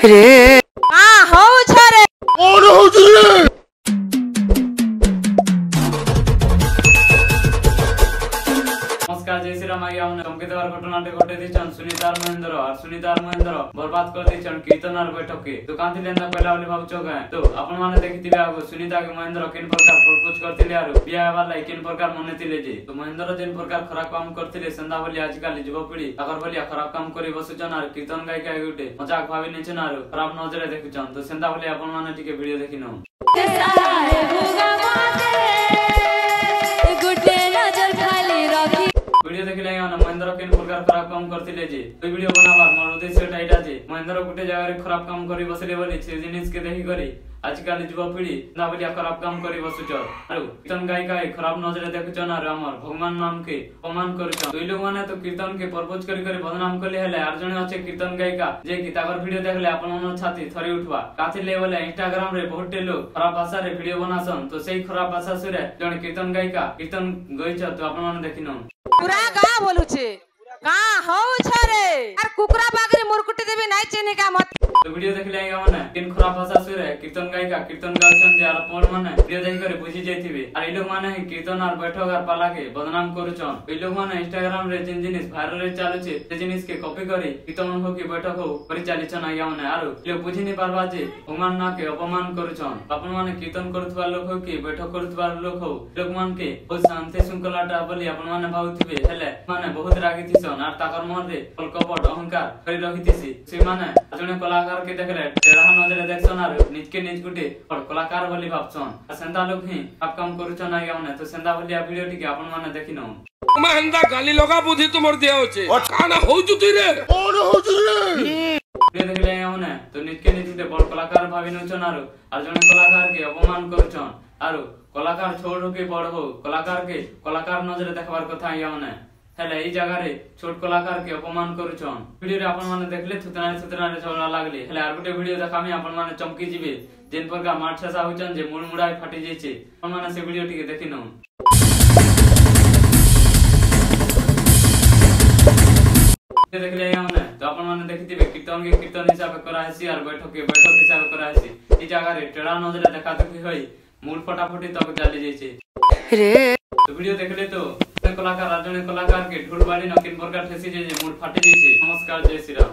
रे हो छरे कौन हो रे? नमस्कार जय श्री राम आज्ञा संकेतवार घटनाटे घटे दिछन सुनीतार महेंद्र बर्बाद कर दिछन कीर्तनार बैठक के तो कांति लेंदा पहला वाली भाव चोगा तो अपन माने देखिथिबे आगो सुनीता के महेंद्र किन प्रकार प्रपोज करथिले आरो बियाह वाला किन प्रकार मनेथिले जे तो महेंद्र जिन प्रकार खराब काम करथिले संदा बोली आजकल युवपीढ़ी अगर बोलिया खराब काम करी बसुचन आरो कीर्तन गायिका गुटे मजाक भाबी नेछन आरो खराब नजरे देखुचन तो संदा बोली अपन माने टिके वीडियो देखिनो वीडियो देखिले महेंद्र केन प्रकार खराब काम करथिले जे तो वीडियो बनाबार मोर उद्देश्य टाइटा जे महेंद्र गुटे जगह रे खराब काम करी बसले बोली से जिनिस के देखि करी आजकल युवपीढ़ी ना बोलिया खराब काम करी बसुच आरो कीर्तन गायिका खराब नजरे देखुचन आरो हमर भगवान नाम के अपमान करूचन दुई लोग माने तो कीर्तन के प्रपोज करी करी बदनाम करले हेले आर जने अछि कीर्तन गायिका जे की ताकर वीडियो देखले अपन मन छाती थरी उठवा काथि लेवल इंस्टाग्राम रे बहुते लोग खराब भाषा रे वीडियो बनासन तो सेही खराब भाषा सुरे जने कीर्तन गायिका कीर्तन गइछ तो अपन मन देखिनो पूरा का बोलू छे का हो छरे आर कुकरा बागरे मुरकुटी देबे नाइ चेने का मत तो वीडियो देखले आइगा माने किन खराब भाषा सुरे कीर्तन गायिका कीर्तन गाउछन जे आर अपन माने वीडियो देख करे बुझी जाइथिबे आर ई लोग माने कीर्तन आर बैठक आर पाला के बदनाम करूछन ई लोग माने इंस्टाग्राम रे जिन जिनिस वायरल रे चालू छे से जिनिस के कॉपी करी कीर्तन हो के बैठक हो परिचालित आइगा माने आरो लोग बुझी नि पारबा जे भगवान ना के अपमान करूछन अपन माने कीर्तन करथवा लोग हो के बैठक करथवा लोग हो लोग मान के बहुत शांति शृंखलाटा बोली अपन माने भाउथिबे हेले माने बहुत रागी थिसन आर ताकर मन रे कपट अहंकार करी रहितिसी से माने जने कलाकार के देखले टेढ़ा नजरे देखछन आर निज के निज गुटे और कलाकार बोली भाबछन सेंदा लोग ही आप काम करूछन आइगा माने तो सेंदा बोली वीडियो टिके अपन माने देखिनो महेंद्र गाली लगा बुद्धि तुमर दिया होचे काना होजु तू रे कौन हो रे? वीडियो देखले माने तो निज के निज गुटे बड़ कलाकार भाबिनछन आर जने कलाकार के अपमान करूछन आर कलाकार छोड़ के बड़ हो कलाकार के कलाकार नजरे देखबार कथा आइगा माने हेले ई जगह रे छोट कलाकार के अपमान करूछन वीडियो रे अपन माने देखले थुतरा रे चला लागले हेले आर गुटे वीडियो देखामी अपन माने चमकी जिबे जेन प्रकार माठ छसा होचन जे मुड़मुड़ाई फाटी जेछे अपन माने से वीडियो टिके देखिनो देखले हमने तो अपन माने देखिथिबे कीर्तन के कीर्तन हिसाब करा हेसी आर बैठक के बैठक हिसाब करा हेसी ई जगह रे टेढ़ा नजरे देखाते की होई मूल फटाफटी तक जाली जेछे रे तो वीडियो देखले तो कलाकार राजने कलाकार के ढोल बाड़ी न किन प्रकार ठेसी जे मूड फाटी जेछे नमस्कार जय श्री राम।